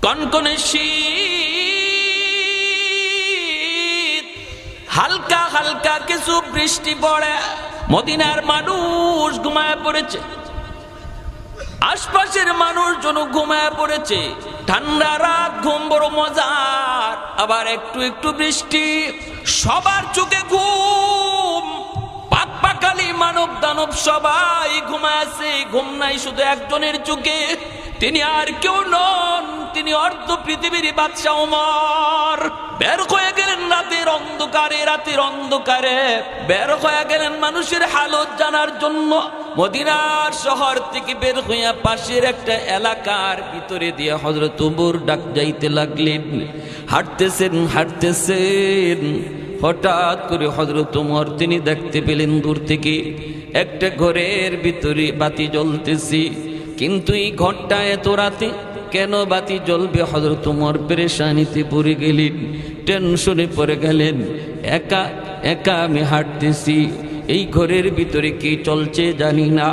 কনকনে শীত, হালকা হালকা কিছু বৃষ্টি পড়ে। মদিনার মানুষ ঘুমায় পড়েছে, আশপাশের মানুষজন ঘুমায় পড়েছে। ঠান্ডা রাত, ঘুম বড় মজার, আবার একটু একটু বৃষ্টি, সবার চোখে ঘুম। পাক পাকালি মানব দানব সবাই ঘুমাচ্ছে, ঘুম নাই শুধু একজনের চোখে। তিনি আর কেউ নন, তিনি অর্ধ পৃথিবীর বাদশা ওমর। বের হয়ে গেলেন রাতের অন্ধকারে, রাতের অন্ধকারে বের হয়ে গেলেন মানুষের হালত জানার জন্য। মদিনার শহর থেকে বের হইয়া পাশের একটা এলাকার ভিতরে দিয়ে হযরত ওমর ডাক যাইতে লাগলেন। হাঁটতেছেন হাঁটতেছেন, হঠাৎ করে হযরত ওমর তিনি দেখতে পেলেন দূর থেকে একটা ঘরের ভিতরে বাতি জ্বলতেছে। কিন্তু এই ঘরটা এত রাতে কেন বাতি জ্বলবে? হযরত ওমর পেরেশানিতে পড়ে গেলেন, টেনশনে পড়ে গেলেন। একা একা আমি হাঁটতেছি, এই ঘরের ভিতরে কি চলছে জানি না।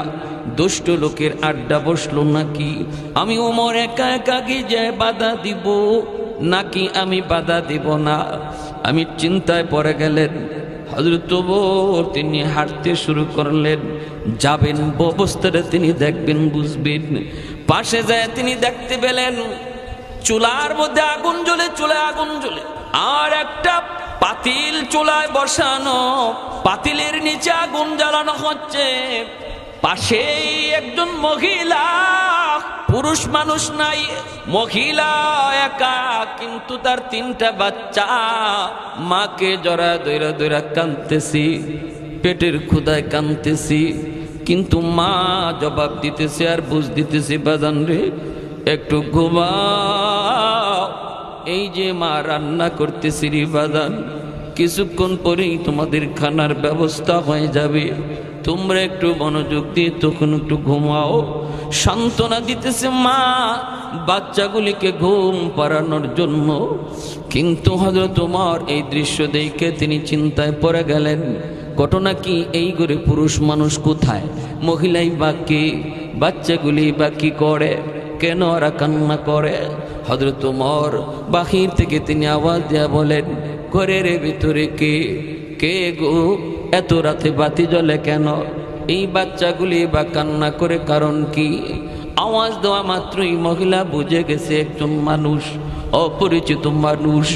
দুষ্ট লোকের আড্ডা বসলো নাকি? আমি ওমর একা একা গিয়ে বাধা দিব নাকি আমি বাধা দিব না? আমি চিন্তায় পড়ে গেলেন। হযরত ওমর তিনি হাঁটতে শুরু করলেন। যাবেন অবস্থাটা তিনি দেখবেন, বুঝবেন। পাশে যায় তিনি দেখতে পেলেন চুলার মধ্যে আগুন জ্বলে, চুলায় আগুন জ্বলে, আর একটা পাতিল চুলায় বসানো, পাতিলের নিচে আগুন জ্বালানো হচ্ছে। পাশেই একজন মহিলা, পুরুষ মানুষ নাই, মহিলা একা, কিন্তু তার 3টা বাচ্চা। মাকে জড়া দইরা দইরা কাঁদতেছি, পেটের ক্ষুধায় কাঁদতেছি। কিন্তু মা জবাব দিতেছে আর বুঝ দিতেছে, বাজান রে একটু ঘুমাও, এই যে মা রান্না করতেছি রে বাজান, কিছুক্ষণ পরেই তোমাদের খানার ব্যবস্থা হয়ে যাবে, তোমরা একটু মনোযোগ দিয়ে তখন একটু ঘুমাও। সান্ত্বনা দিতেছে মা বাচ্চাগুলিকে ঘুম পাড়ানোর জন্য। কিন্তু হযরত ওমর এই দৃশ্য দেখে তিনি চিন্তায় পড়ে গেলেন। ঘটনা কি? এই ঘরে পুরুষ মানুষ কোথায়? মহিলাই বাকি, বাচ্চাগুলি বাকি করে কেন? ওরা কান্না করে। হযরত ওমর বাহির থেকে তিনি আওয়াজ দেয়া বলেন, ঘরের ভিতরে কে কে গো? এত রাতে বাতি জ্বলে কেন? এই বাচ্চাগুলি বা কান্না করে কারণ কি? আওয়াজ দেওয়া মাত্রই মহিলা বুঝে গেছে একজন মানুষ, অপরিচিত মানুষ।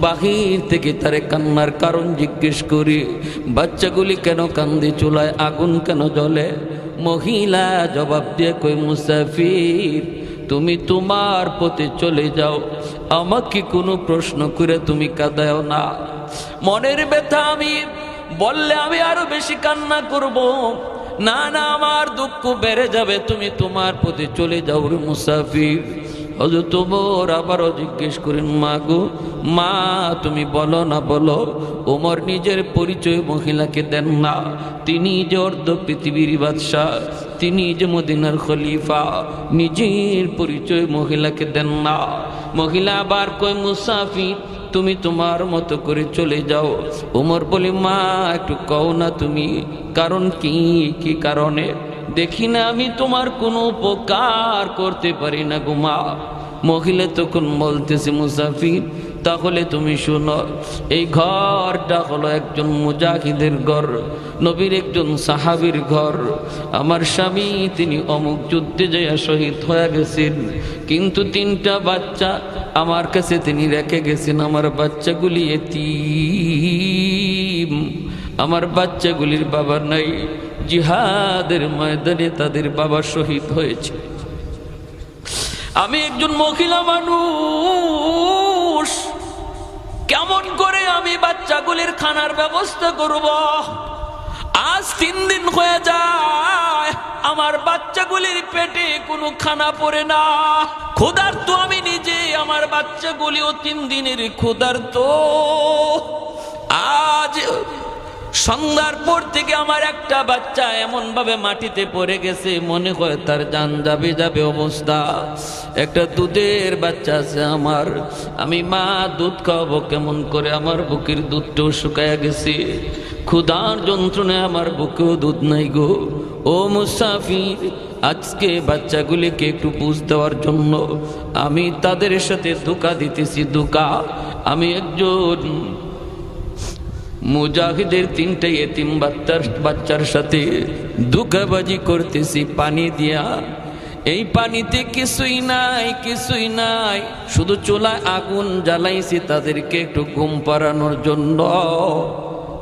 বাহির থেকে তারে কান্নার কারণ জিজ্ঞেস করি, বাচ্চাগুলি কেন কান্দে, চুলায় আগুন কেন জ্বলে? মহিলা জবাব দিয়ে কই, মুসাফির তুমি তোমার পথে চলে যাও, আমাকে কোনো প্রশ্ন করে তুমি কাঁদাও না। মনের ব্যথা আমি বললে আমি আরো বেশি কান্না করব, না না আমার দুঃখ বেড়ে যাবে, তুমি তোমার পথে চলে যাও রে মুসাফির। হযরত ওমর আবারও জিজ্ঞেস করেন, মা গো মা তুমি বলো না বলো। ওমর নিজের পরিচয় মহিলাকে দেন না। তিনি যে অর্ধ পৃথিবীর বাদশা, তিনি যে মদিনার খলিফা, নিজের পরিচয় মহিলাকে দেন না। মহিলা আবার কয়, মুসাফির তুমি তোমার মতো করে চলে যাও। ওমর বলে, মা একটু কও না তুমি কারণ কি? কি কারণে? দেখি না আমি তোমার কোনো উপকার করতে পারি না গো মা। মহিলা তখন বলতেছে, মুসাফির তাহলে তুমি শোনো, এই ঘরটা হলো একজন মুজাহিদের ঘর, নবীর একজন সাহাবীর ঘর। আমার স্বামী তিনি অমুক যুদ্ধে যাইয়া শহীদ হয়ে গেছেন, কিন্তু 3টা বাচ্চা আমার কাছে তিনি রেখে গেছেন। আমার বাচ্চাগুলি এতিম, আমার বাচ্চাগুলির বাবা নাই, জিহাদের ময়দানে তাদের বাবা শহীদ হয়েছে। আমি একজন মহিলা মানুষ, কেমন করে আমি বাচ্চাগুলির খানার ব্যবস্থা করব? আজ 3 দিন হয়ে যায় আমার বাচ্চাগুলির পেটে কোনো খানা পড়ে না। ক্ষুধার্ত আমি নিজে, আমার বাচ্চাগুলিও 3 দিনের ক্ষুধার্ত। আজ সন্ধ্যার পর থেকে আমার একটা বাচ্চা এমন ভাবে মাটিতে পড়ে গেছে, মনে হয় তার জান যাবে যাবে অবস্থা। একটা দুধের বাচ্চা আছে আমার, আমি মা দুধ খাওয়াবো কেমন করে? আমার বুকের দুধটাও শুকায়া গেছে, ক্ষুধার যন্ত্রণায় আমার বুকেও দুধ নাই গো। ও মুসাফির আজকে বাচ্চাগুলিকে একটু বুঝ দেওয়ার জন্য আমি তাদের সাথে ধোঁকা দিতেছি। ধোঁকা, আমি একজন মুজাহিদের 3টে এতিম বাচ্চার সাথে ধোঁকাবাজি করতেছি পানি দিয়া। এই পানিতে কিছুই নাই, কিছুই নাই, শুধু চুলায় আগুন জ্বালাইছি তাদেরকে একটু ঘুম পাড়ানোর জন্য।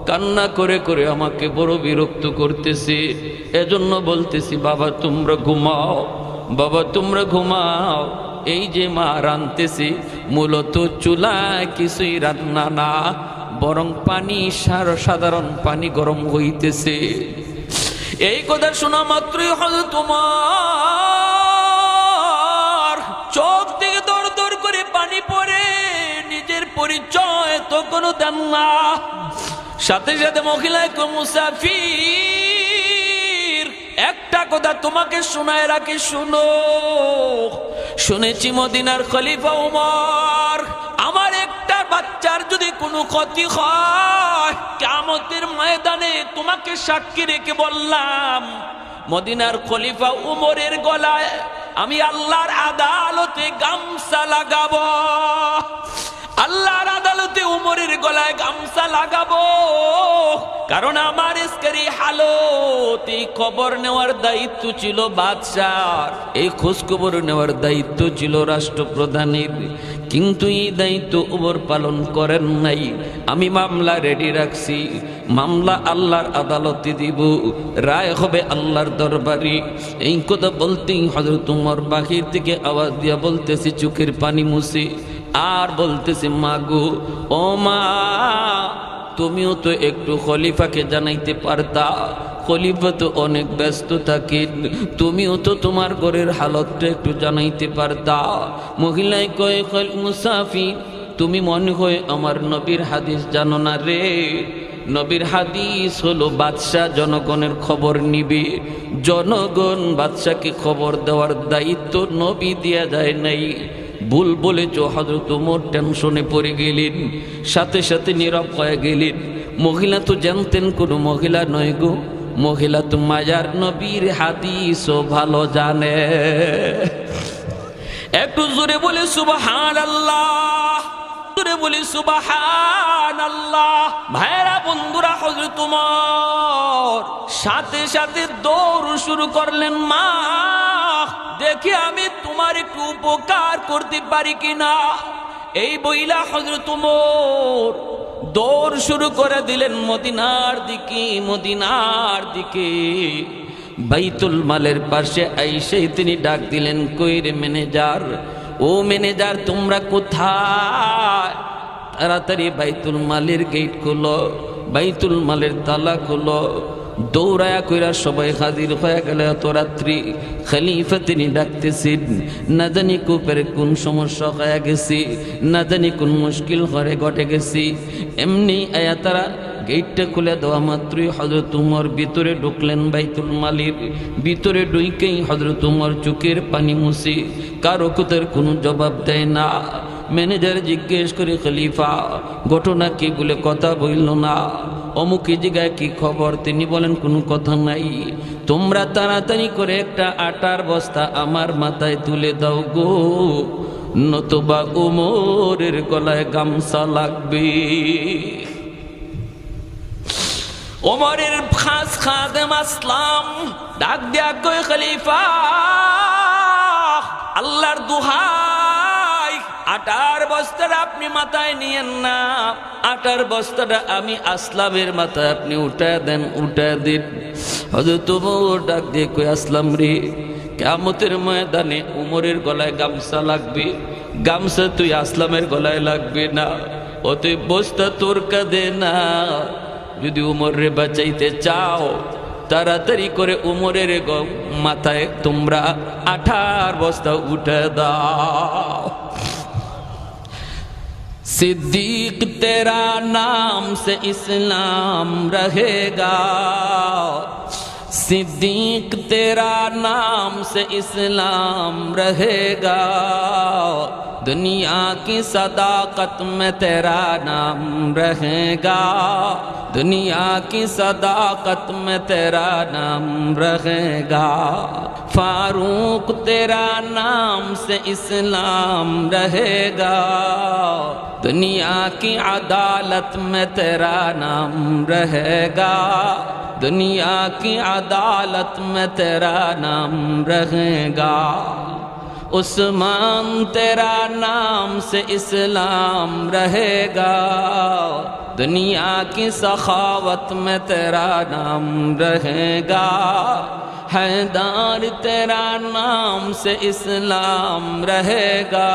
কান্না করে করে আমাকে বড় বিরক্ত করতেছে। এজন্য বলতেছি, বাবা তোমরা ঘুমাও, বাবা তোমরা ঘুমাও। এই যে মা রান্তেছি, মূলত চুলায় কিছুই রান্না না, বরং পানি, সাধারণ পানি গরম হইতেছে। এই কথা শোনা মাত্রই হযরত তোমার চোখ থেকে দর দর করে পানি পড়ে। নিজের পরিচয় তো কোনো দেন না। সাথে সাথে মহিলা মুসাফির, একটা কথা তোমাকে শোনায় রাখি, শুনো। শুনেছি মদিনার খলিফা ওমর, আমার একটা বাচ্চার যদি কোনো ক্ষতি হয়, কিয়ামতের ময়দানে তোমাকে সাক্ষী রেখে বললাম, মদিনার খলিফা ওমরের গলায় আমি আল্লাহর আদালতে গামছা লাগাবো। আল্লাহর আদালতে উমরের গলায় গামছা লাগাবো, কারণ আমার ইসকারি হালত এই খবর নেওয়ার দায়িত্ব ছিল বাদশার, এই খোঁজ খবর নেওয়ার দায়িত্ব ছিল রাষ্ট্রপ্রধানের। কিন্তু এই দায়িত্ব উমর পালন করেন নাই। আমি মামলা রেডি রাখছি, মামলা আল্লাহর আদালতে দিব, রায় হবে আল্লাহর দরবারে। এই কথা বলতেই হযরত উমর বাহির থেকে আওয়াজ দিয়া বলতেছি, চোখের পানি মুছে, আর বলতেছে, মা গো, ও মা, তুমিও তো একটু খলিফাকে জানাইতে পারতা, খলিফা তো অনেক ব্যস্ত থাকেন, তুমিও তো তোমার ঘরের হালতটা একটু জানাইতে পারতা। মহিলায় কয়, মুসাফির, তুমি মনে হয় আমার নবীর হাদিস জানো না রে। নবীর হাদিস হলো বাদশাহ জনগণের খবর নিবে, জনগণ বাদশাকে খবর দেওয়ার দায়িত্ব নবী দেয়া যায় নাই। ভুল বলেছ। হযরত ওমর টেনশনে পড়ে গেলেন, সাথে সাথে নীরব হয়ে গেলেন। মহিলা তো জানতেন কোনো মহিলা নয় গো, মহিলা তো মায়ার নবীর হাদিসও ভালো জানে। একটু জোরে বলে সুবহানাল্লাহ, জোরে বলে সুবহানাল্লাহ। ভাইরা বন্ধুরা, হযরত ওমর সাথে সাথে দৌড় শুরু করলেন, মা দেখে আমি তোমার একটু উপকার করতে পারি কিনা। এই বইলা হযরত ওমর দৌড় শুরু করে দিলেন মদিনার দিকে, মদিনার দিকে। বাইতুল মালের পাশে আইসে তিনি ডাক দিলেন, কই রে ম্যানেজার, ও ম্যানেজার তোমরা কোথায়? তাড়াতাড়ি বাইতুল মালের গেট খুলো, বাইতুল মালের তালা খুলো। দৌড়ায়া কইরা সবাই হাজির হয়ে গেল। এত রাত্রি খলিফা তিনি ডাকতেছেন, না জানি কুপের কোন সমস্যা হয়ে গেছে, না জানি কোন মুশকিল ঘরে ঘটে গেছে। এমনি আয়া তারা গেটটা খুলে দেওয়া মাত্রই হযরত ওমর ভিতরে ঢুকলেন। বাইতুল মালের ভিতরে ঢুকেই হযরত ওমর চোখের পানি মুছে, কারো কথার কোনো জবাব দেয় না। ম্যানেজার জিজ্ঞেস করে, খলিফা ঘটনা কি বলে কথা বলল না, অমুক জায়গায় কি খবর? তিনি বলেন, কোনো কথা নাই, তোমরা তাড়াতাড়ি করে একটা আটার বস্তা আমার মাথায় তুলে দাও গো, নতুবা ওমরের গলায় গামছা লাগবে। ওমরের খাস খাদেম আসলাম ডাক দিয়া কয়, খলিফা আল্লাহর দোহাই, আটার বস্তাটা আপনি মাথায় নিয়েন না, আটার বস্তাটা আমি আসলামের মাথায় আপনি উঠায় দেন, উঠায় দিন। হযরত ওমর ডাক দিয়ে কই, আসলাম রে, কিয়ামতের ময়দানে উমরের গলায় গামছা লাগবে, গামছা তুই আসলামের গলায় লাগবে না, অতএব বস্তা তোর কাঁধে না। যদি উমর রে বাঁচাইতে চাও, তাড়াতাড়ি করে উমরের মাথায় তোমরা আঠার বস্তা উঠে দাও। सिद्दीक तेरा नाम से इस्लाम रहेगा, सिद्दीक तेरा नाम से इस्लाम रहेगा, दुनिया की सदाकत में तेरा नाम रहेगा, दुनिया की सदाकत में तेरा नाम रहेगा। फारूक तेरा नाम से इस्लाम रहेगा, दुनिया की अदालत में तेरा नाम रहेगा, दुनिया की अदालत में तेरा नाम रहेगा। उस्मान तेरा नाम से इस्लाम रहेगा, दुनिया की सखावत में तेरा नाम रहेगा। हैदर तेरा नाम से इस्लाम रहेगा,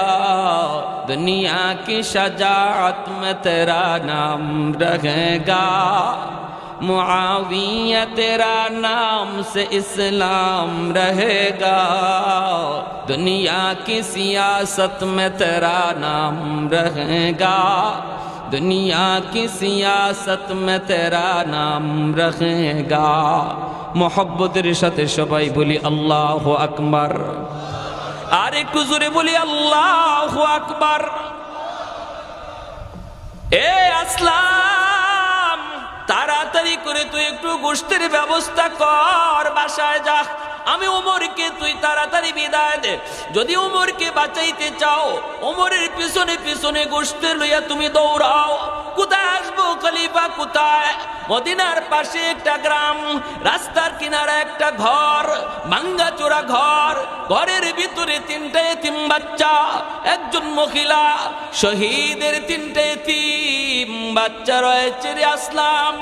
दुनिया की शजाअत में तेरा नाम रहेगा। मुआविया तेरा नाम से इस्लाम रहेगा, दुनिया की सियासत में तेरा नाम रहेगा, दुनिया की सियासत में तेरा नाम रहेगा। मोहब्बतेर साथे सबाई बोली अल्लाहु আকবার, আর একটু জোরে বলি আল্লাহু আকবার। এ আসলাম, তাড়াতাড়ি করে তুই একটু গোশতের ব্যবস্থা কর, বাসায় যা। আমি ওমরকে তুই তাড়াতাড়ি বিদায় দে। যদি ওমরকে বাঁচাইতে চাও, ওমরের পিছনে পিছনে গোশতে লইয়া তুমি দৌড়াও। কোথায় আসবো খলিফা, কোথায়? মদিনার পাশে একটা গ্রাম, রাস্তার কিনারে একটা ঘর, ভাঙ্গা চোরা ঘর, ঘরের ভিতরে 3টা এতিম বাচ্চা, একজন মহিলা, শহীদের 3টা এতিম বাচ্চা রয়েছে। রে আসলাম,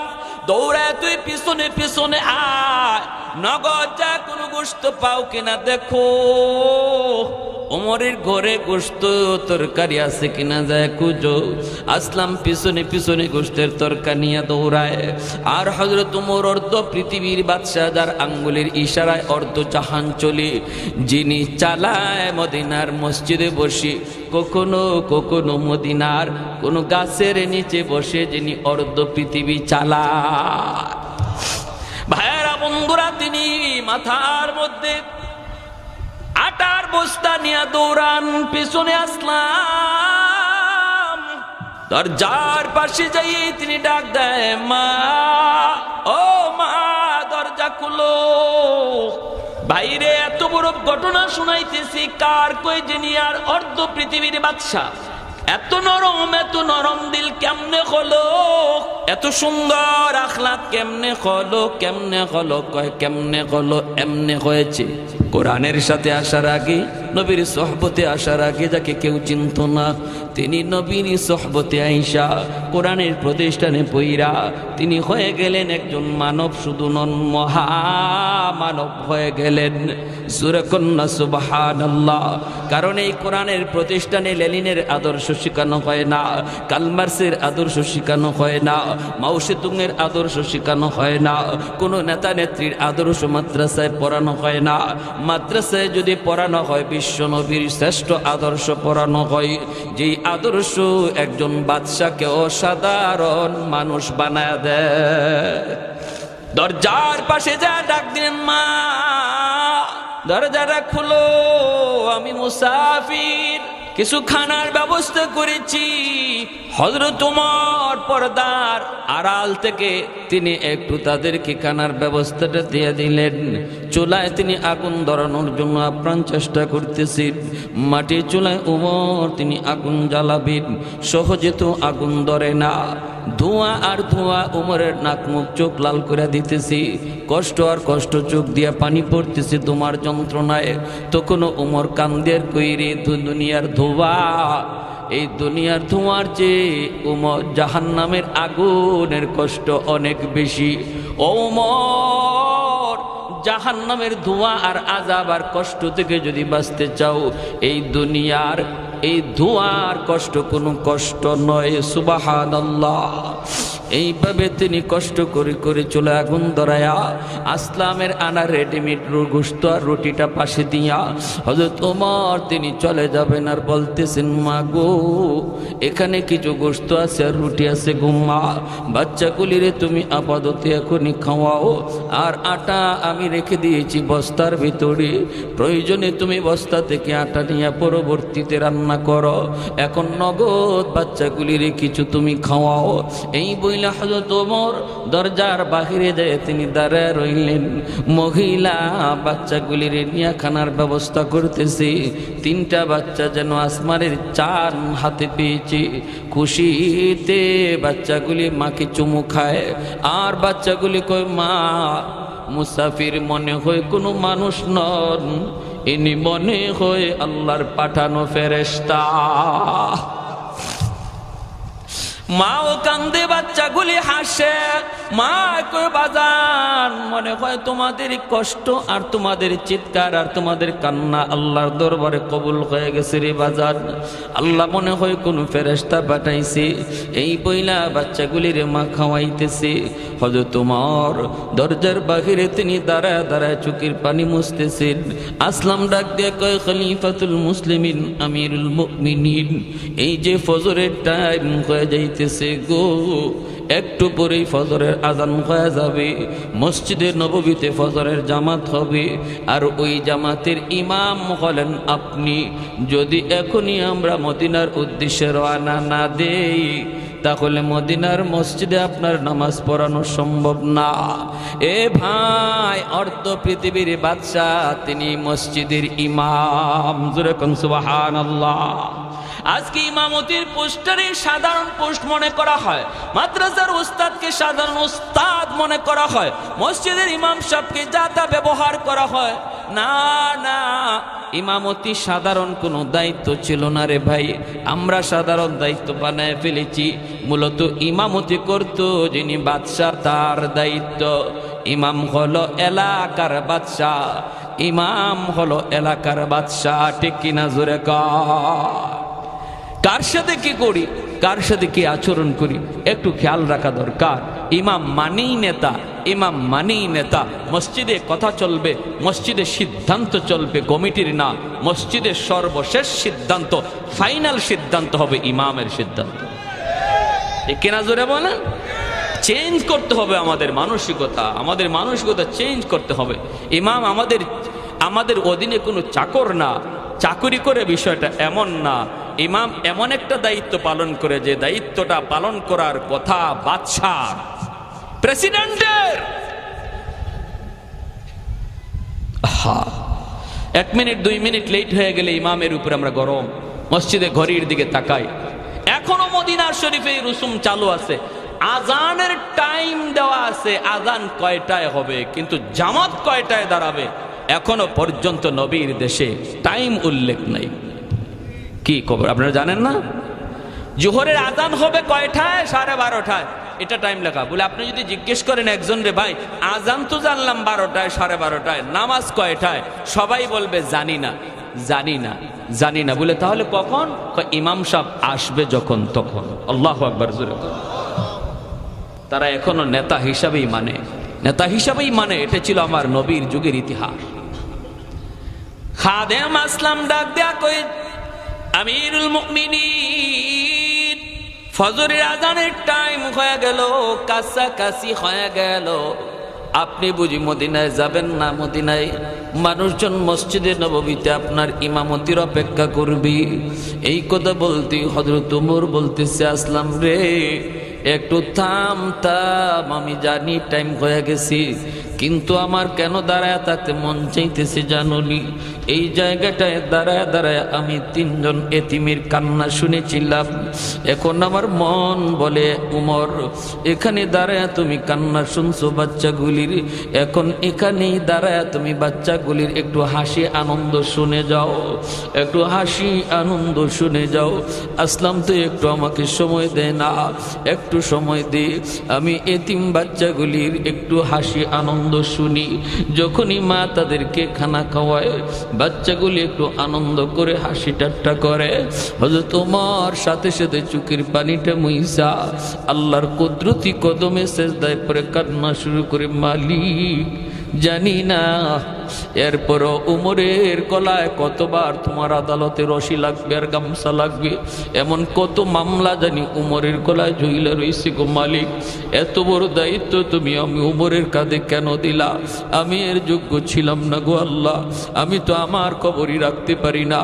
দৌড়ায় তুই পিছনে পিছনে আয়, নগদ যা কোনো গোশত পাও কিনা দেখো। ওমরের ঘরে গোশত তরকারি আছে কিনা যায় খুঁজো। আসলাম পিছনে পিছনে গোশতের তরকারি নিয়ে দৌড়ায়। আর হযরত ওমর অর্ধ পৃথিবীর বাদশা, যার আঙ্গুলের ইশারায় অর্ধ জাহান চলে, যিনি চালায় মদিনার মসজিদে বসে, কখনো কখনো মদিনার কোনো গাছের নিচে বসে যিনি অর্ধ পৃথিবী চালায়। ভাইয়েরা বন্ধুরা, তিনি মাথার মধ্যে আটার বস্তা নিয়ে দৌড়ান। পিছনে আসলাম, দরজার পাশে যাইয়ে তিনি ডাক দেয়, মা, ও মা, দরজা খুলো। বাইরে এত বড় ঘটনা শুনাইতেছি, কার কই যিনি আর অর্ধ পৃথিবীর বাদশা। এত নরম দিল কেমনে হলো, এত সুন্দর আখলাক কেমনে হলো, কেমনে হলো? কয় কেমনে হলো, এমনে হয়েছে। কোরআনের সাথে আসার আগে, নবীর সোহবতে আসার আগে যাকে কেউ চিনত না, তিনি নবীর সোহবতে আইসা কোরআনের প্রতিষ্ঠানে পইরা তিনি হয়ে গেলেন একজন মানব, শুধু নন, মহামানব হয়ে গেলেন। সূরা কন্যা সুবহানাল্লাহ। কারণ এই কোরআনের প্রতিষ্ঠানে লেনিনের আদর্শ শেখানো হয় না, কালমার্সের আদর্শ শেখানো হয় না, মাও সেতুংয়ের আদর্শ শেখানো হয় না, কোনো নেতা নেত্রীর আদর্শ মাদ্রাসায় পড়ানো হয় না। মাদ্রাসায় যদি পড়ানো হয়, বিশ্ব নবীর শ্রেষ্ঠ আদর্শ পড়ানো হয়, যেই আদর্শ একজন বাদশাকে অসাধারণ মানুষ বানায় দেয়। দরজার পাশে যা ডাক দিলেন, মা, দরজাটা খুলো, আমি মুসাফির, কিছু খানার ব্যবস্থা করেছি। হযরত ওমর পর্দার আড়াল থেকে তিনি একটু তাদেরকে খানার ব্যবস্থাটা দিয়ে দিলেন। চুলায় তিনি আগুন ধরানোর জন্য আপ্রাণ চেষ্টা করতেছেন। মাটির চুলায় ওমর তিনি আগুন জ্বালাবেন, সহজে তো আগুন ধরে না। ধোঁয়া আর ধোঁয়া, ওমরের নাক মুখ চোখ লাল করে দিতেছি, কষ্ট আর কষ্ট, চোখ দিয়া পানি পড়তেছে তোমার যন্ত্রণায়। তখনও ওমর কান্দের কইরে, দুনিয়ার ধোঁয়া, এই দুনিয়ার ধোঁয়ার চেয়ে ওমর জাহান্নামের আগুনের কষ্ট অনেক বেশি। ওমর, জাহান্নামের ধোঁয়া আর আযাব আর কষ্ট থেকে যদি বাঁচতে চাও, এই দুনিয়ার এই ধোঁয়ার কষ্ট কোনো কষ্ট নয়। সুবহানাল্লাহ। এইভাবে তিনি কষ্ট করে করে চলে আগুন ধরায়া আসলামের আনা রেডিমেড গোশত আর রুটিটা পাশে দিয়া হযরত ওমর তিনি চলে যাবেন। আর বলতেছেন, মা গো, এখানে কিছু গোশত আছে আর রুটি আছে গো মা, বাচ্চাগুলিরে তুমি আপাতত এখনই খাওয়াও, আর আটা আমি রেখে দিয়েছি বস্তার ভিতরে, প্রয়োজনে তুমি বস্তা থেকে আটা নিয়ে পরবর্তীতে রান্না করো, এখন নগদ বাচ্চাগুলিরে কিছু তুমি খাওয়াও। এই বই বইলা হযরত ওমর দরজার বাহিরে যায় তিনি দাঁড়ায় রইলেন। মহিলা বাচ্চাগুলির নিয়ে খানার ব্যবস্থা করতেছে। 3টা বাচ্চা যেন আসমানের চাঁদ হাতে পেয়েছে। খুশিতে বাচ্চাগুলি মাকে চুমু খায়, আর বাচ্চাগুলি কয়, মা মুসাফির মনে হয় কোনো মানুষ নন, ইনি মনে হয় আল্লাহর পাঠানো ফেরেশতা। মাও কান্দে, বাচ্চাগুলি হাসে। মা কই, বাজান মনে হয় তোমাদের কষ্ট আর তোমাদের চিৎকার আর তোমাদের কান্না আল্লাহর দরবারে কবুল হয়ে গেছে রে বাজান, আল্লাহ মনে হয় কোন ফেরেশতা পাঠাইছে। এই বইলা বাচ্চাগুলির মা খাওয়াইতেছে। হযরত ওমর দরজার বাহিরে তিনি দাঁড়ায় দাঁড়ায় চোখের পানি মুছতেছেন। আসলাম ডাক দিয়ে কয়, খলিফাতুল মুসলিমিন আমিরুল মুমিনিন, এই যে ফজরের টাইম হয়ে যাইতেছে গো, একটু পরেই ফজরের আজান হয়ে যাবে। মসজিদে নববীতে ফজরের জামাত হবে, আর ওই জামাতের ইমাম হলেন আপনি। যদি এখনই আমরা মদিনার উদ্দেশ্যে রওনা না দেই, তাহলে মদিনার মসজিদে আপনার নামাজ পড়ানো সম্ভব না। এ ভাই, অর্ধ পৃথিবীর বাদশাহ তিনি মসজিদের ইমাম। জোরে কোন সুবহানাল্লাহ। আজকে ইমামতির পোস্টারে সাধারণ পোস্ট মনে করা হয়, মাদ্রাসার উস্তাদকে সাধারণ উস্তাদ মনে করা হয়, মসজিদের ইমাম সাহেবকে যা তা ব্যবহার করা হয়। না না, ইমামতি সাধারণ কোনো দায়িত্ব ছিল না রে ভাই, আমরা সাধারণ দায়িত্ব বানায় ফেলেছি। মূলত ইমামতি করত যিনি বাদশাহ, তার দায়িত্ব। ইমাম হলো এলাকার বাদশাহ, ইমাম হলো এলাকার বাদশাহ। ঠিক কিনা জোরে কর। কার সাথে কি করি, কার সাথে কি আচরণ করি, একটু খেয়াল রাখা দরকার। ইমাম মানেই নেতা, ইমাম মানেই নেতা। মসজিদে কথা চলবে, মসজিদে সিদ্ধান্ত চলবে কমিটির না। মসজিদের সর্বশেষ সিদ্ধান্ত, ফাইনাল সিদ্ধান্ত হবে ইমামের সিদ্ধান্ত। কেনা জোরে বলেন। চেঞ্জ করতে হবে আমাদের মানসিকতা, আমাদের মানসিকতা চেঞ্জ করতে হবে। ইমাম আমাদের অধীনে কোনো চাকর না, চাকরি করে বিষয়টা এমন না। ইমাম এমন একটা দায়িত্ব পালন করে যে দায়িত্বটা পালন করার কথা বাদশাহ, প্রেসিডেন্টের। 1 মিনিট 2 মিনিট লেট হয়ে গেলে ইমামের উপরে আমরা গরম। মসজিদে ঘড়ির দিকে তাকাই, এখনো মদিনার শরীফে রুসুম চালু আছে, আজানের টাইম দেওয়া আছে, আজান কয়টায় হবে, কিন্তু জামাত কয়টায় দাঁড়াবে এখনো পর্যন্ত নবীর দেশে টাইম উল্লেখ নাই। কি খবর আপনারা জানেন না? জোহরের আজান হবে কয়টায়? 12:30টায়, এটা টাইম লেখা। বলে আপনি যদি জিজ্ঞেস করেন একজন রে, ভাই আজান তো জানলাম 12টায়, 12:30টায়, নামাজ কয়টায়? সবাই বলবে জানি না, জানি না, জানি না। বলে তাহলে কখন? ইমাম সাহেব আসবে যখন তখন। আল্লাহু আকবার জোরে। তারা এখনো নেতা হিসাবেই মানে, নেতা হিসাবেই মানে। এটা ছিল আমার নবীর যুগের ইতিহাস। খাদেম আসলাম ডাক দেয়া কই, আমিরুল মুমিনিন, ফজরের আজানের টাইম হয়ে গেল, কাছাকাছি হয়ে গেল, আপনি বুঝি মদিনায় যাবেন না? মদিনায় মানুষজন মসজিদে নববীতে আপনার ইমামতির অপেক্ষা করবি। এই কথা বলতে হযরত ওমর বলতেছে, আসলাম রে একটু থাম, আমি জানি টাইম হয়ে গেছি, কিন্তু আমার কেন দাঁড়ায় থাকতে মন চাইতেছে জানুনি? এই জায়গাটায় দাঁড়ায় দাঁড়ায় আমি 3 জন এতিমের কান্না শুনেছিলাম। এখন আমার মন বলে, উমর এখানে দাঁড়ায় তুমি কান্না শুনছো বাচ্চাগুলির, এখন এখানেই দাঁড়ায় তুমি বাচ্চাগুলির একটু হাসি আনন্দ শুনে যাও, একটু হাসি আনন্দ শুনে যাও। আসলাম তো একটু আমাকে সময় দেয় না, একটু সময় দে, আমি এতিম বাচ্চাগুলির একটু হাসি আনন্দ শুনি। যখনই মা তাদেরকে খানা খাওয়ায়, বাচ্চাগুলি একটু আনন্দ করে হাসি ঠাট্টা করে। হযরত ওমর সাথে সাথে চোখের পানিটা মুইসা আল্লাহর কুদরতি কদমে সেজদায় পড়ে কান্না শুরু করে, মালিক জানি না এরপরও উমরের গলায় কতবার তোমার আদালতে রশি লাগবে আর গামছা লাগবে, এমন কত মামলা জানি উমরের গলায় ঝুইলা রয়েছে গো মালিক। এত বড় দায়িত্ব তুমি আমি উমরের কাঁধে কেন দিলা? আমি এর যোগ্য ছিলাম না গো আল্লাহ, আমি তো আমার কবরই রাখতে পারি না।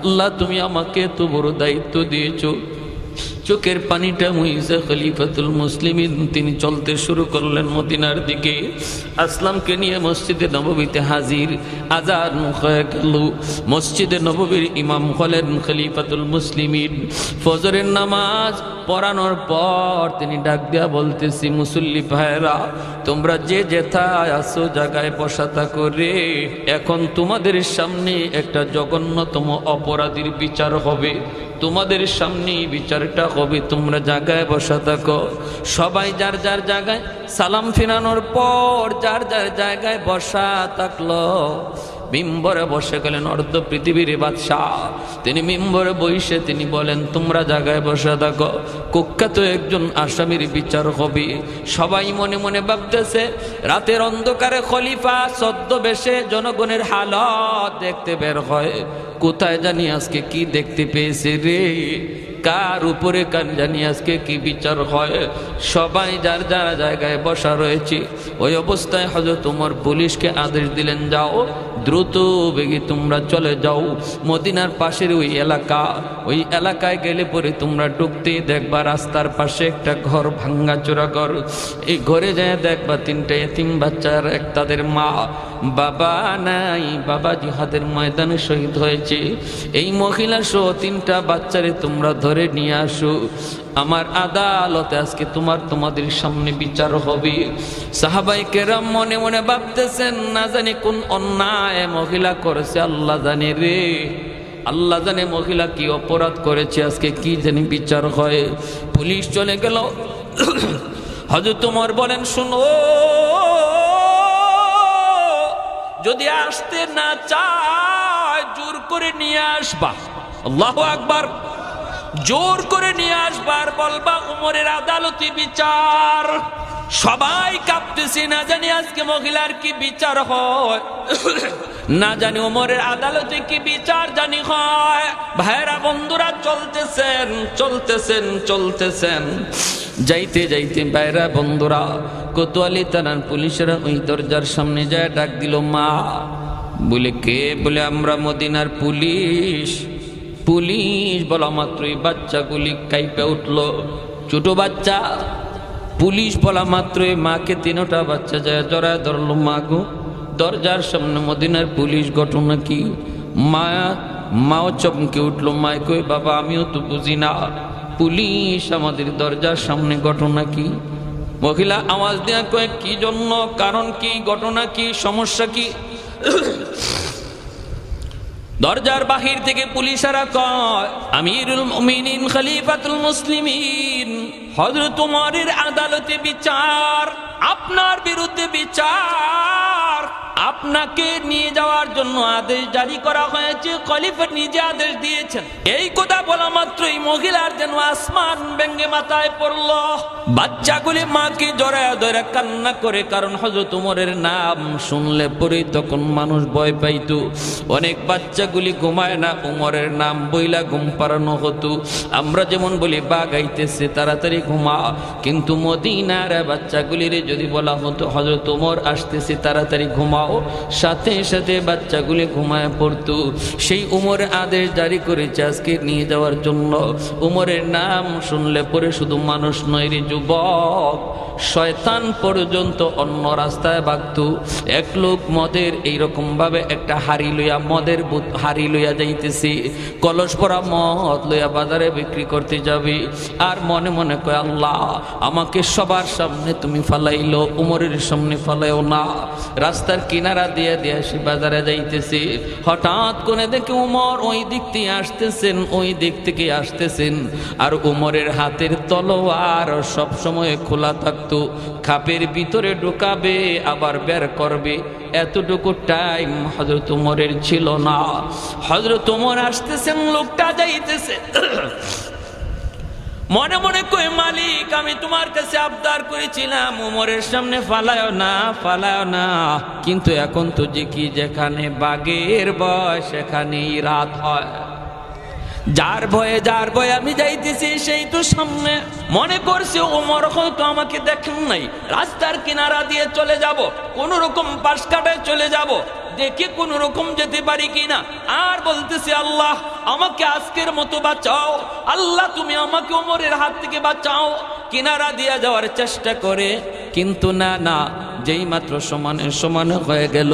আল্লাহ তুমি আমাকে এত বড় দায়িত্ব দিয়েছো, চোখের পানিটা মুইসা খলিফাতুল মুসলিমিন তিনি চলতে শুরু করলেন মদিনার দিকে। আসলামকে নিয়ে মসজিদে নববীতে হাজির। আজান হয়ে গেল। মসজিদে নববীর ইমাম হলেন খলিফাতুল মুসলিমিন। ফজরের নামাজ পড়ানোর পর তিনি ডাক দিয়া বলতেছি, মুসল্লি ভাইরা, তোমরা যে যেথায় আসো জায়গায় বসা থাকো রে। এখন তোমাদের সামনে একটা জঘন্যতম অপরাধীর বিচার হবে। তোমাদের সামনে বিচারটা হবে, তোমরা জায়গায় বসা থাকো। সবাই যার যার জায়গায় সালাম ফিরানোর পর যার যার জায়গায় বসা থাকলো। মিম্বরে বসে গেলেন অর্ধ পৃথিবীর বাদশাহ। তিনি মিম্বরে বসে তিনি বলেন, তোমরা জায়গায় বসে থাকো, কুখ্যাত একজন আসামির বিচার হবে। সবাই মনে মনে ভাবতেছে, রাতের অন্ধকারে খলিফা ছদ্মবেশে জনগণের হালত দেখতে বের হয়। কোথায় জানি আজকে কি দেখতে পেয়েছে রে, কার উপরে কান জানি আজকে কি বিচার হয়। সবাই যার যার জায়গায় বসা রয়েছে। ওই অবস্থায় হযরত ওমর পুলিশকে আদেশ দিলেন, যাও দ্রুত বেগে তোমরা চলে যাও মদিনার পাশের ওই এলাকায় গেলে পরে তোমরা ঢুকতে দেখবা রাস্তার পাশে একটা ঘর, ভাঙ্গাচোরা ঘর। এই ঘরে যায় দেখবা তিনটা এতিম বাচ্চার এক তাদের মা বাবা নাই, বাবা জিহাদের ময়দানে শহীদ হয়েছে। এই মহিলা সহ তিনটা বাচ্চারে তোমরা ধরে নিয়ে আসো, আমার আদালতে আজকে তোমাদের সামনে বিচার হবে। সাহাবায়ে কেরাম মনে মনে ভাবতেছেন, না জানি কোন অন্যায় মহিলা করেছে, আল্লাহ জানে রে, আল্লাহ জানে মহিলা কি অপরাধ করেছে, আজকে কি জানি বিচার হয়। পুলিশ চলে গেল। হযরত ওমর বলেন, শুনো, যদি আসতে না চায় জোর করে নিয়ে আসবা। আল্লাহু আকবার। জোর করে নিয়ে আসবার বলবা উমরের আদালতে বিচার। সবাই কাঁপতেছে, না জানি আজকে মহিলার কি বিচার হয়, না জানি উমরের আদালতে কি বিচার জানি হয়। ভাইরা বন্ধুরা চলতেছেন। যাইতে যাইতে ভাইরা বন্ধুরা কোতোয়ালি থানার পুলিশেরা ওই দরজার সামনে যায় ডাক দিল, মা। বলে কে? বলে আমরা মদিনার পুলিশ। পুলিশ বলা মাত্রই বাচ্চাগুলি কাইপে উঠল, ছোট বাচ্চা। পুলিশ বলা মাত্রই মাকে তিনটা বাচ্চা যায় জড়ায় ধরল। মা গো, দরজার সামনে মদিনার পুলিশ, ঘটনা কি? মাও চমকে উঠলো। মায় কই, বাবা আমিও তো বুঝি না, পুলিশ আমাদের দরজার সামনে, ঘটনা কি? মহিলা আওয়াজ দেয়া কয়, কি জন্য, কারণ কি, ঘটনা কি, সমস্যা কি? দরজার বাহির থেকে পুলিশেরা কয়, আমিরুল মুমিনিন খলিফাতুল মুসলিমিন হযরত ওমরের আদালতে বিচার, আপনার বিরুদ্ধে বিচার, আপনাকে নিয়ে যাওয়ার জন্য আদেশ জারি করা হয়েছে, খলিফা নিজে আদেশ দিয়েছেন। এই কথা বলা মাত্রই মহিলার যেন আসমান ভেঙে মাথায় পড়ল। বাচ্চাগুলি মাকে জড়ায় ধরে কান্না করে, কারণ হযরত ওমরের নাম শুনলে পরে তখন মানুষ ভয় পাইত। অনেক বাচ্চাগুলি ঘুমায় না, ওমরের নাম বইলা ঘুম পাড়ানো হতো। আমরা যেমন বলি বাঘ আইতেছে তাড়াতাড়ি ঘুমা, কিন্তু মদিনার বাচ্চাগুলির যদি বলা হতো হযরত ওমর আসতেছে তাড়াতাড়ি ঘুমাও, সাথে সাথে বাচ্চাগুলি ঘুমায় পড়তো। সেই উমরের আদেশ জারি করেছে আজকে নিয়ে যাওয়ার জন্য। উমরের নাম শুনলে পরে শুধু মানুষ নয় রে যুবক, শয়তান পর্যন্ত অন্য রাস্তায় ভাগতো। এক লোক মদের এইরকম ভাবে একটা মদের হাড়ি লইয়া যাইতেছে, কলস ভরা মদ লইয়া বাজারে বিক্রি করতে যাবে, আর মনে মনে কয়, আল্লাহ আমাকে সবার সামনে তুমি ফালাইলো, উমরের সামনে ফালাইও না। রাস্তার কিনারা দিয়ে সে বাজারে যাইতেছে। হঠাৎ করে দেখে উমর ওই দিক থেকে আসতেছেন, আর উমরের হাতের তলোয়ার সব সময় খোলা থাকতো, খাপের ভিতরে ঢুকাবে আবার বের করবে, এতটুকু টাইম হযরত উমরের ছিল না। হযরত উমর আসতেছেন, লোকটা যাইতেছে, মনে মনে কই, মালিক আমি তোমার কাছে আবদার করেছিলাম উমরের সামনে ফালায় না, কিন্তু এখন তো যে কি যেখানে বাঘের ভয় সেখানেই রাত হয়। যার ভয়ে আমি যাইতেছি সেই তো সামনে। মনে করছে ওমর হয়তো আমাকে দেখেন নাই, রাস্তার কিনারা দিয়ে চলে যাব, কোন রকম পাশ কাটায় চলে যাব। দেখে কোন রকম যেতে পারি কিনা। আর বলতেছি আল্লাহ আমাকে আজকের মতো বাঁচাও, আল্লাহ তুমি আমাকে ওমরের হাত থেকে বাঁচাও। কিনারা দিয়া যাওয়ার চেষ্টা করে, কিন্তু না না, যেই মাত্র সমানে সমানে হয়ে গেল,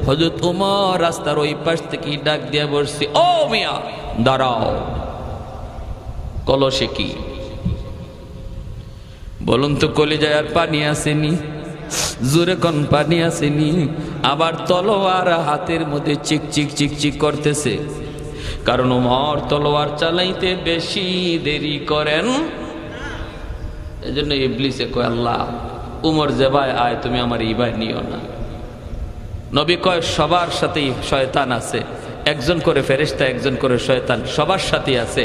হযরত ওমর রাস্তার ওই পাশ থেকে ডাক দিয়া বলছি, ও মিয়া দাঁড়াও, কলসে কি? বলুন তো কলিজায় আর পানি আসেনি? জোরে কোন পানি আসেনি? আবার তলোয়ার হাতের মধ্যে চিক চিক চিক চিক করতেছে, কারণ ওমর তলোয়ার চালাইতে বেশি দেরি করেন। এজন্য ইবলিসে কয়, আল্লাহ উমর যে ভাই আয়, তুমি আমার এই ভাই নিও না। নবী কয় সবার সাথেই শয়তান আছে, একজন করে ফেরেশতা, একজন করে শয়তান, সবার সাথেই আছে।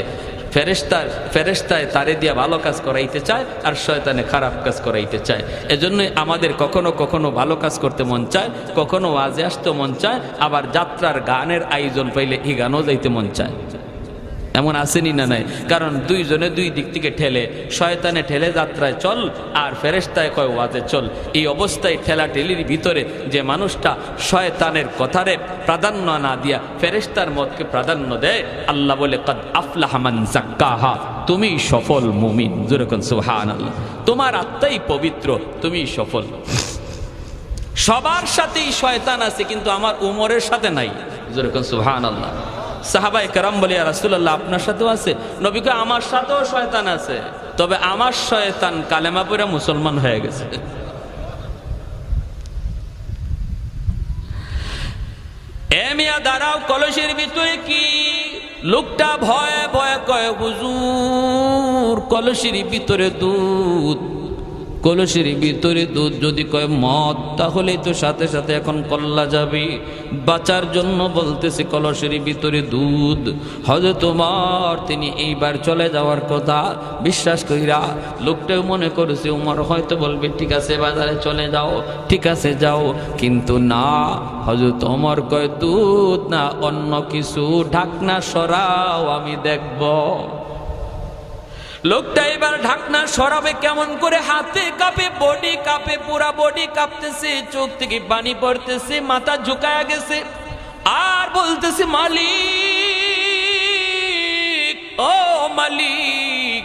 ফেরেশতায় তারে দিয়া ভালো কাজ করাইতে চায়, আর শয়তানে খারাপ কাজ করাইতে চায়। এজন্য আমাদের কখনো কখনো ভালো কাজ করতে মন চায়, কখনো ওয়াজে আসতে মন চায়, আবার যাত্রার গানের আয়োজন পাইলে এই গানও যাইতে মন চায়। এমন আসেনি না নাই? কারণ দুইজনে দুই দিক থেকে ঠেলে, শয়তানে ঠেলে যাত্রায় চল, আর ফেরেশতায় কয় ওয়াজে চল। এই অবস্থায় ঠেলা ঠেলির ভিতরে যে মানুষটা শয়তানের কথারে প্রাধান্য না দিয়া ফেরেশতার মতকে প্রাধান্য দেয়, আল্লাহ বলে কদ আফলাহা মান যাক্কাহা, তুমি সফল মুমিন। জোরে কোন সুবহানাল্লাহ। তোমার আত্মাই পবিত্র, তুমি সফল। সবার সাথেই শয়তান আছে, কিন্তু আমার উমরের সাথে নাই। জোরে কোন সুবহানাল্লাহ। সাহাবায়ে কেরাম বলে, ইয়া রাসূলুল্লাহ আপনার সাথেও আছে? নবী কয় আমার সাথেও শয়তান আছে, তবে আমার শয়তান কালেমা পড়ে মুসলমান হয়ে গেছে। এ মিয়া দাঁড়াও, কলসের ভিতরে কি? লোকটা ভয়ে ভয়ে কয়, হুজুর কলসের ভিতরে দুধ। কলসের ভিতরে দুধ যদি কয় মদ, তাহলেই তো সাথে সাথে এখন কল্লা যাবে। বাঁচার জন্য বলতেছে কলসের ভিতরে দুধ। হযরত ওমর তিনি এইবার চলে যাওয়ার কথা বিশ্বাস কইরা, লোকটাও মনে করেছে ওমর হয়তো বলবে ঠিক আছে বাজারে চলে যাও, ঠিক আছে যাও, কিন্তু না, হযরত ওমর কয় দুধ না, অন্য কিছু, ঢাকনা সরাও আমি দেখব। লোকটা এবার ঢাকনা সরাবে কেমন করে? হাতে কাঁপে, বডি কাঁপে, পুরা বডি কাঁপতেছে, চোখ থেকে পানি পড়তেছে, মাথা ঝুঁকায়া গেছে, আর বলতেছে মালিক, ও মালিক,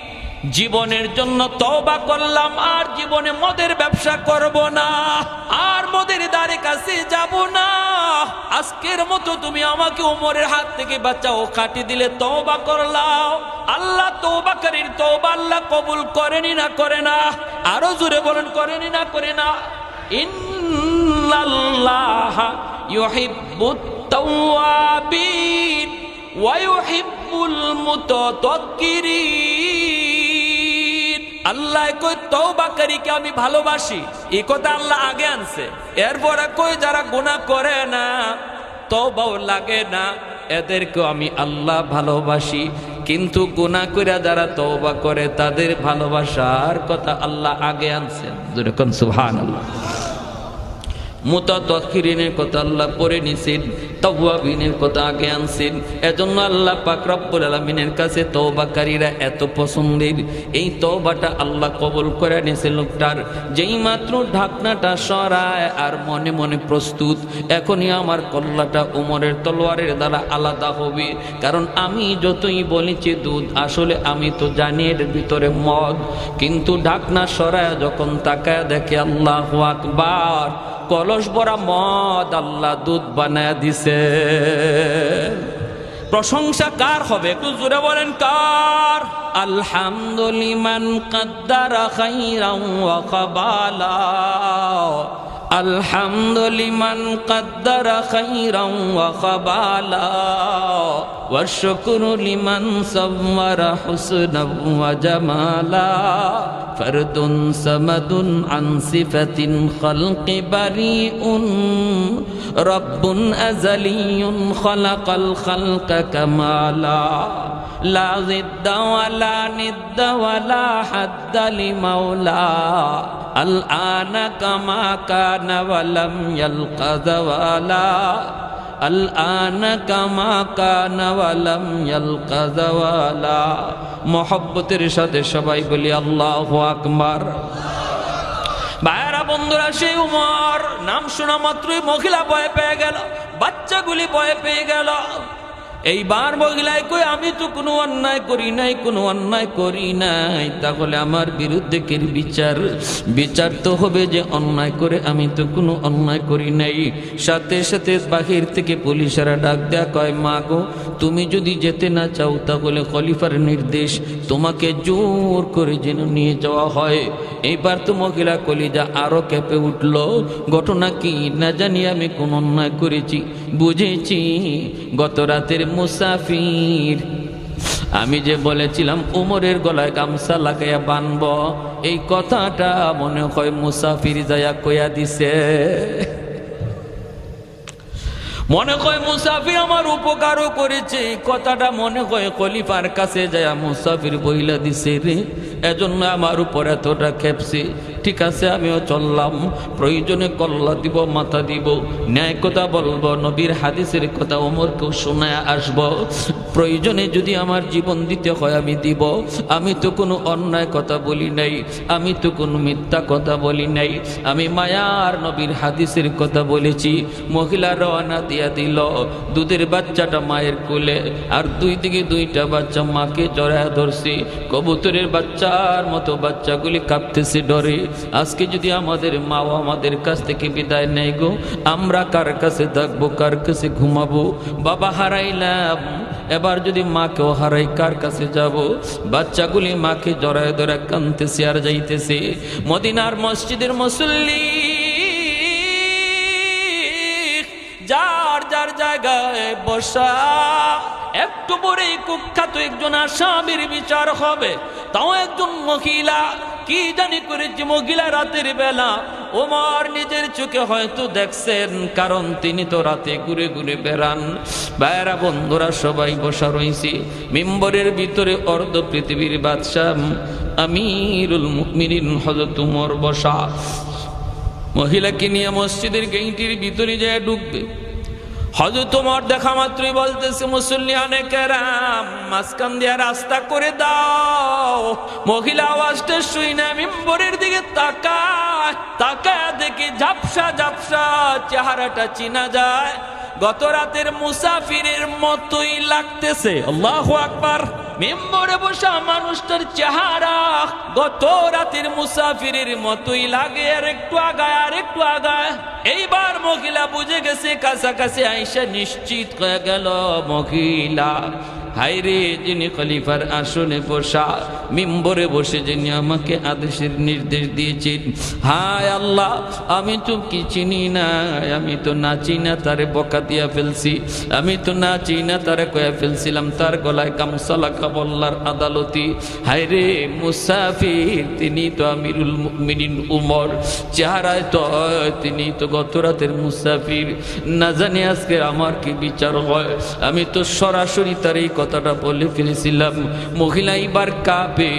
জীবনের জন্য তওবা করলাম, আর জীবনে মদের ব্যবসা করব না, আর মদের দ্বারে কাছে যাব না। আজকের মতো তুমি আমাকে ওমরের হাত থেকে বাঁচাও, কাটি দিলে তওবা করলাম। আল্লাহ তওবাকারীর তওবা আল্লাহ কবুল করেনি না করে না? আরো জোরে বলেন, করেনি না করে না? ইন্নাল্লাহা ইউহিব্বুত তাওয়াবিন ওয়া ইউহিব্বুল মুতাতাক্কিরিন। আল্লাহ কই তওবাকারীকে আমি ভালোবাসি, এই কথা আল্লাহ আগে আনছে। এরপরে কই যারা গুনাহ করে না, তওবাও লাগে না, এদেরকেও আমি আল্লাহ ভালোবাসি। কিন্তু গুনাহ করে যারা তওবা করে, তাদের ভালোবাসার কথা আল্লাহ আগে আনছেন। জোরে কোন সুবহানাল্লাহ। মুতাতাক্কিরিনের কথা আল্লাহ পরে নিছেন, তাওয়াবিনের কথা আগে আনছেন। এজন্য আল্লাহ পাক রব্বুল আলামিনের কাছে তওবাকারীরা এত পছন্দের। এই তওবাটা আল্লাহ কবুল করে নিছে লোকটার। যেই মাত্র ঢাকনাটা সরায় আর মনে মনে প্রস্তুত, এখনই আমার কল্লাটা ওমরের তলোয়ারের দ্বারা আলাদা হবে। কারণ আমি যতই বলেছি দুধ, আসলে আমি তো জানি এর ভিতরে মদ। কিন্তু ঢাকনা সরায় যখন তাকায় দেখে, আল্লাহু আকবার, কলস ভরা মদ আল্লাহ দুধ বানায় দিছে। প্রশংসা কার হবে? একটু জোরে বলেন কার? আলহামদুলিমান কাদ্দারা খাইরান ওয়া কাবালা, আলহামদুলিমান কাদ্দারা খাইরান ওয়া কাবালা, ওয়া শুকরু লিমান সাওয়ারা হুসনান ওয়া জামালা, ফরদুন সামাদুন আন সিফাতিন খালকি বারিউন, রব্বুন আযালিয়ুন খালাকাল খালকা কামালা, লা জিদ্দা ওয়ালা নিদ্দা ওয়ালা হাদ্দা লিমাওলা, আল আনা কামা কানা ওয়ালাম ইয়ালকা যাওয়ালা, আল আনা কামা কানা ওয়ালাম ইয়ালকা যাওয়ালা। মুহাব্বতের সাথে সবাই বলি আল্লাহু আকবার। ভাইরা বন্ধুরা, সেই উমর নাম শোনা মাত্রই মহিলা ভয় পেয়ে গেল। বাচ্চাগুলি ভয় পেয়ে গেল। এইবার মহিলায় কই আমি তো কোনো অন্যায় করি নাই, কোনো অন্যায় করি নাই, তাহলে আমার বিরুদ্ধে কি বিচার? বিচার তো হবে যে অন্যায় করে আমি তো কোনো অন্যায় করি নাই। সাথে সাথে বাহির থেকে পুলিশেরা ডাক দেয়া কয় মা গো তুমি যদি যেতে না চাও তাহলে খলিফার নির্দেশ তোমাকে জোর করে যেন নিয়ে যাওয়া হয়। এইবার তো মহিলা কলিজা আরো কেঁপে উঠল। ঘটনা কি না জানি আমি কোন অন্যায় করেছি, বুঝেছি গত রাতের মুসাফির। আমি যে বলেছিলাম উমরের গলায় গামছা লাগাইয়া বানব, এই কথাটা মনে হয় মুসাফির যায়া কইয়া দিছে। মনে হয় মুসাফির আমার উপকারও করেছে, কথাটা মনে হয় খলিফার কাছে যায় মুসাফির বইলা দিছে রে, এজন্য আমার উপর এতটা খেপছে। ঠিক আছে আমিও চললাম, প্রয়োজনে কল্লা দিব, মাথা দিব, ন্যায় কথা বলবো, নবীর হাদিসের কথা ওমরকেও শোনায় আসব, প্রয়োজনে যদি আমার জীবন দিতে হয় আমি দিব। আমি তো কোনো অন্যায় কথা বলি নাই, আমি তো কোনো মিথ্যা কথা বলি নাই, আমি মায়ার নবীর হাদিসের কথা বলেছি। মহিলা রওনা দিয়া দিল, দুধের বাচ্চাটা মায়ের কোলে, আর দুই দিকে দুইটা বাচ্চা মাকে জড়ায় ধরছে। কবুতরের বাচ্চার মতো বাচ্চাগুলি কাঁপতেছে ডরে। আজকে যদি আমাদের মাও আমাদের কাছ থেকে বিদায় নেয় গো, আমরা কার কাছে থাকবো, কার কাছে ঘুমাবো? বাবা হারাইলাম, এবার যদি মাকেও হারাই কার কাছে যাব? বাচ্চাগুলি মাকে জড়ায় ধরে কাঁদতেছে আর যাইতেছে। মদিনার মসজিদের মুসল্লি যার যার জায়গায় বসা, একটু পরেই কুখ্যাত একজন আসামির বিচার হবে, তাও একজন মহিলা। কি জানি করেছে মহিলা রাতের বেলা, ওমর নিজের চোখে হয়তো দেখছেন, কারণ তিনি তো রাতে ঘুরে ঘুরে বেড়ান। ভাইরা বন্ধুরা সবাই বসা রয়েছে মিম্বরের ভিতরে, অর্ধ পৃথিবীর বাদশাহ আমিরুল মুমিনিন হযরত ওমর বসা। মহিলাকে নিয়ে মসজিদের গেইটির ভিতরে যায় ঢুকবে। হযরত ওমর দেখা মাত্রই বলতেছে মুসল্লিয়ানে কেরাম মাঝখান দিয়ে রাস্তা করে দাও। মহিলা আওয়াজটা শুই না মিম্বরের দিকে তাকায়, তাকায় দেখি ঝাপসা ঝাপসা চেহারাটা চিনা যায়, গত রাতের মুসাফিরের মতোই লাগতেছে। আল্লাহু আকবার। মিম্বরে বসা মানুষটার চেহারা গত রাতের মুসাফিরের মতোই লাগে, আর একটু আগায় আর একটু আগায়। এইবার মহিলা বুঝে গেছে, কাছাকাছি আইসা নিশ্চিত হয়ে গেল মহিলা হায়রে যিনি খলিফার আসনে বসা, মিম্বরে বসে যিনি আমাকে আদেশের নির্দেশ দিয়েছেন, হায় আল্লাহ আমি তো কি চিনি না, আমি তো না চিনা তারে বকা দিয়া ফেলছি, আমি তো না চিনা তারে কয়া ফেলছিলাম তার গলায় গামছা লাগাবো আল্লাহর আদালতি। হায়রে মুসাফির তিনি তো আমিরুল মুমিনিন উমর, চেহারায় তো তিনি তো গত রাতের মুসাফির, না জানি আজকে আমার কি বিচার হয়। আমি তো সরাসরি তার এই কথাটা বলে ফেলেছিলাম। মহিলা এবার কাঁপে,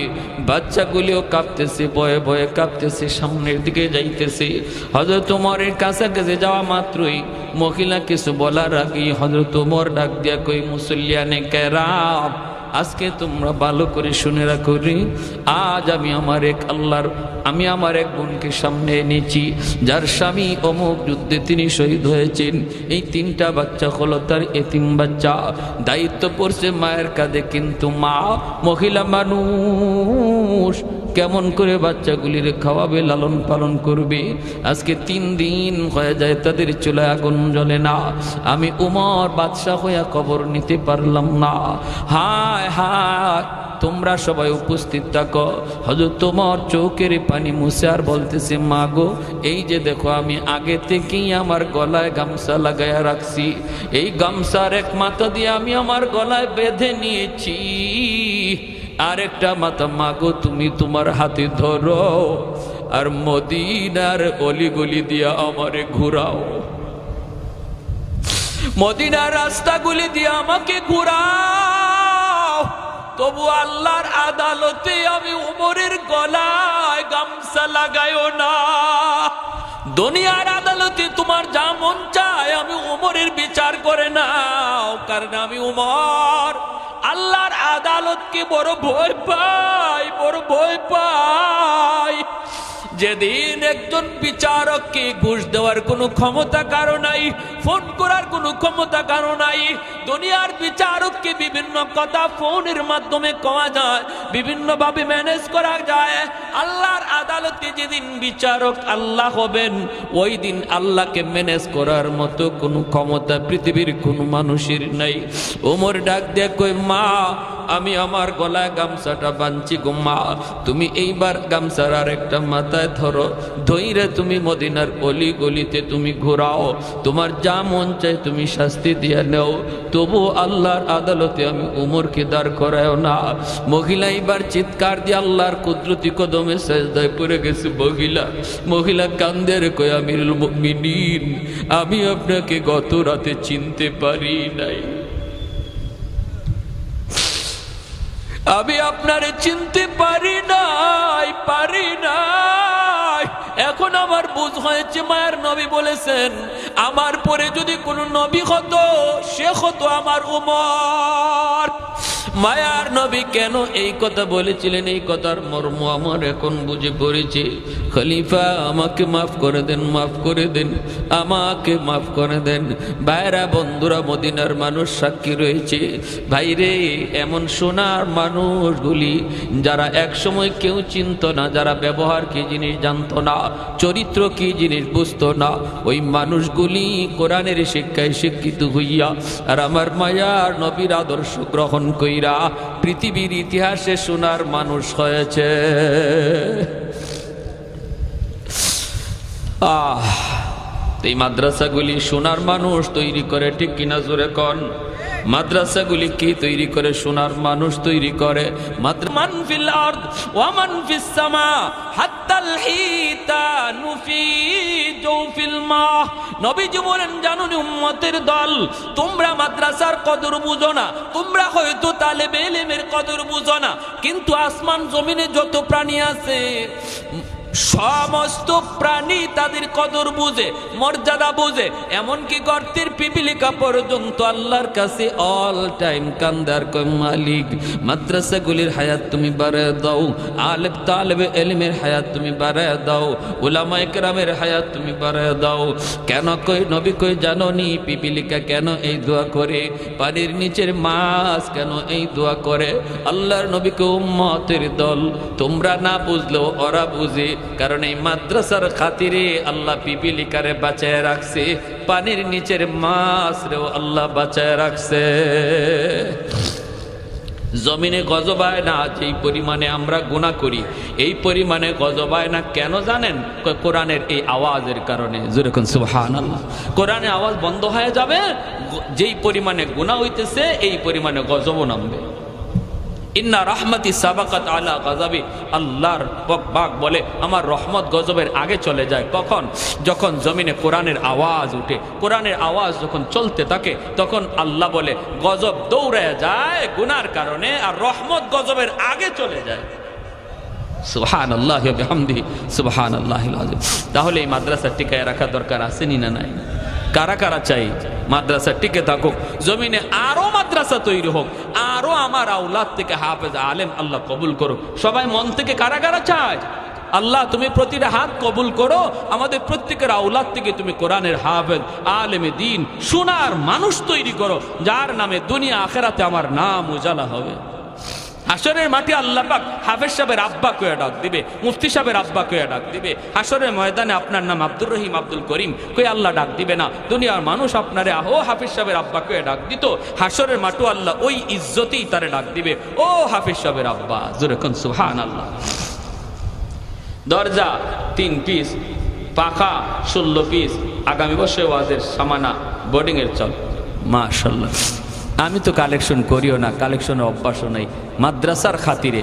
বাচ্চাগুলিও কাঁপতেছে, ভয়ে ভয়ে কাঁপতেছে, সামনের দিকে যাইতেছে। হযরত ওমরের কাছাকাছি যাওয়া মাত্রই মহিলা কিছু বলার আগেই হযরত ওমর ডাক দিয়া কই মুসল্লিয়ানে কেরাম আজকে তোমরা ভালো করে শুনে রাখো রে, আজ আমি আমার এক বোনকে সামনে এনেছি, যার স্বামী অমুক যুদ্ধে তিনি শহীদ হয়েছেন। এই 3টা বাচ্চা হলো তার এতিম বাচ্চা, দায়িত্ব পড়ছে মায়ের কাঁধে, কিন্তু মা মহিলা মানুষ কেমন করে বাচ্চাগুলির খাওয়াবে, লালন পালন করবে? আজকে 3 দিন হয়ে যায় তাদের চুলায় আগুন জ্বলে না। আমি উমর বাদশাহ হইয়া খবর নিতে পারলাম না। হায় হায়, তোমরা সবাই উপস্থিত থাকো। হযরত ওমর চোখের পানি মুছে আর বলতেছে, মা গো এই যে দেখো আমি আগে থেকেই আমার গলায় গামছা লাগাইয়া রাখছি, এই গামছার এক মাথা দিয়ে আমি আমার গলায় বেঁধে নিয়েছি, আরেকটা মাথা মা গো তুমি তোমার হাতে ধরো আর মদিনার অলিগলি দিয়া আমারে ঘুরাও, মদিনার রাস্তাগুলি দিয়ে আমাকে ঘুরাও, তবু আল্লাহর আদালতে আমি উমরের গলায় গামছা লাগাইও না। দুনিয়ার আদালতে তোমার যা মন চায় আমি উমরের বিচার করে নাও, কারণ আমি উমর আল্লাহর আদালতকে বড় ভয় পাই, বড় ভয় পাই। যেদিন একজন বিচারককে ঘুষ দেওয়ার কোনো ক্ষমতা কারো নাই, ফোন করার কোনো ক্ষমতা কারো নাই, দুনিয়ার বিচারককে বিভিন্ন কথা ফোনের মাধ্যমে কওয়া যায়, বিভিন্ন ভাবে ম্যানেজ করা যায়। আল্লাহর আদালতে যেদিন বিচারক আল্লাহ হবেন, ওই দিন আল্লাহকে ম্যানেজ করার মতো কোনো ক্ষমতা পৃথিবীর কোনো মানুষের নাই। ওমর ডাক দিয়ে কই, মা আমি আমার গলায় গামছাটা বাঁধছি গো মা, তুমি এইবার গামছার আর একটা মাথায় ধরো, ধইরে তুমি মদিনার অলি গলিতে তুমি ঘোরাও, তোমার যা মন চায় তুমি শাস্তি দিয়ে নেও, তবু আল্লাহর আদালতে আমি উমরকে দাঁড় করায়ও না। মহিলা এবার চিৎকার দিয়ে আল্লাহর কুদরতি কদমে সেজদায় পড়ে গেছে। মহিলা কান্দের কয়, আমিরুল মুমিনিন, আমি আপনাকে গত রাতে চিনতে পারি নাই, আমি আপনারে চিনতে পারি নাই। এখন আমার বুঝ হয়েছে, মায়ের নবী বলেছেন আমার পরে যদি কোনো নবী হতো সে হতো আমার উমর। মায়ার নবী কেন এই কথা বলেছিলেন, এই কথার মর্ম আমার এখন বুঝে পড়েছে। খলিফা আমাকে মাফ করে দেন, মাফ করে দেন, আমাকে মাফ করে দেন। ভাইরা বন্ধুরা, মদিনার মানুষ সাক্ষী রয়েছে। ভাইরে, এমন সোনার মানুষগুলি যারা একসময় কেউ চিনত না, যারা ব্যবহার কি জিনিস জানতো না, চরিত্র কি জিনিস বুঝতো না, ওই মানুষগুলি কোরআনের শিক্ষায় শিক্ষিত হইয়া আর আমার মায়ার নবীর আদর্শ গ্রহণ কইরা পৃথিবীর ইতিহাসে সোনার মানুষ হয়েছে। এই মাদ্রাসাগুলি সোনার মানুষ তৈরি করে, ঠিক কিনা জোরে কন? মাদ্রাসাগুলি কি তৈরি করে? সোনার মানুষ তৈরি করে। মান ফিল আরদ ওয়া মান ফিস সামা হাত্তাল হিতানু ফি জাওফিল মা। নবীজি বলেন, জানুনি উম্মতের দল, তোমরা মাদ্রাসার কদর বুঝো না, তোমরা হয়তো তালেবে ইলমের কদর বুঝো না, কিন্তু আসমান জমিনে যত প্রাণী আছে সমস্ত প্রাণী তাদের কদর বুঝে, মর্যাদা বুঝে। এমনকি গর্তের পিপিলিকা পর্যন্ত আল্লাহর কাছে অল টাইম কান্দার কয়, মালিক মাদ্রাসাগুলির হায়াত তুমি বাড়ায় দাও, আলেম তালেবে ইলমের হায়াত তুমি বাড়ায় দাও, উলামায়ে কেরামের হায়াত তুমি বাড়ায় দাও। কেন কই? নবী কই, জানোনি পিপিলিকা কেন এই দোয়া করে? পানির নিচের মাছ কেন এই দোয়া করে? আল্লাহর নবীকে, উম্মতের দল, তোমরা না বুঝলেও ওরা বুঝে, কারণ এই মাদ্রাসার খাতিরে আল্লাহ পিপিলিকারে বাঁচায় রাখছে, পানির নিচের মাছ রেও আল্লাহ বাঁচায় রাখছে। জমিনে গজবায় না, যেই পরিমাণে আমরা গুনাহ করি এই পরিমাণে গজবায় না। কেন জানেন? কোরআনের এই আওয়াজের কারণে। যেরকম সুবহানাল্লাহ, কোরআনের আওয়াজ বন্ধ হয়ে যাবে, যেই পরিমাণে গুনাহ হইতেছে এই পরিমাণে গজবও নামবে। ইন্না রাহমাতি সাবাকাত আলা গাযাবি, আল্লাহর পাক বলে আমার রহমত গজবের আগে চলে যায়। কখন? যখন জমিনে কোরআনের আওয়াজ উঠে, কোরআনের আওয়াজ যখন চলতে থাকে, তখন আল্লাহ বলে গজব দৌড়ে যায় গুনার কারণে, আর রহমত গজবের আগে চলে যায়। সুবহানাল্লাহি ওয়া বিহামদিহি সুবহানাল্লাহিল আযীম। তাহলে এই মাদ্রাসা টিকায় রাখা দরকার আছে নি না নাই? কারা কারা চাই মাদ্রাসা টিকে থাকুক, জমিনে আরো মাদ্রাসা তৈরি হোক, আরো আমার আওলাদ থেকে হাফেজ আলেম আল্লাহ কবুল করুক? সবাই মন থেকে কারা কারা চায়? আল্লাহ তুমি প্রতিটা হাত কবুল করো, আমাদের প্রত্যেকের আওলাদ থেকে তুমি কোরআনের হাফেজ আলেমে দ্বীন সোনার মানুষ তৈরি করো, যার নামে দুনিয়া আখিরাতে আমার নাম উজালা হবে। হাসরের মাঠে আল্লাহ পাক হাফেজ সাহেবের আব্বা কয়ে ডাক দিবে, মুফতি সাহেবের আব্বা কয়ে ডাক দিবে। হাসরের ময়দানে আপনার নাম আব্দুর রহিম, আব্দুল করিম কয়ে আল্লাহ ডাক দিবে না। দুনিয়ার মানুষ আপনারে আহো হাফেজ সাহেবের আব্বা কয়ে ডাক দিত, হাসরের মাঠে আল্লাহ ওই ইজ্জতেই তারে ডাক দিবে, ও হাফেজ সাহেবের আব্বা। জোরে কোন সুবহানাল্লাহ। দরজা 3 পিস, পাখা 16 পিস, আগামী বছর ওয়াজের সামানা বোর্ডিং এর চল। মাশাআল্লাহ। আমি তো কালেকশন করিও না, কালেকশনের অভ্যাসও নাই, মাদ্রাসার খাতিরে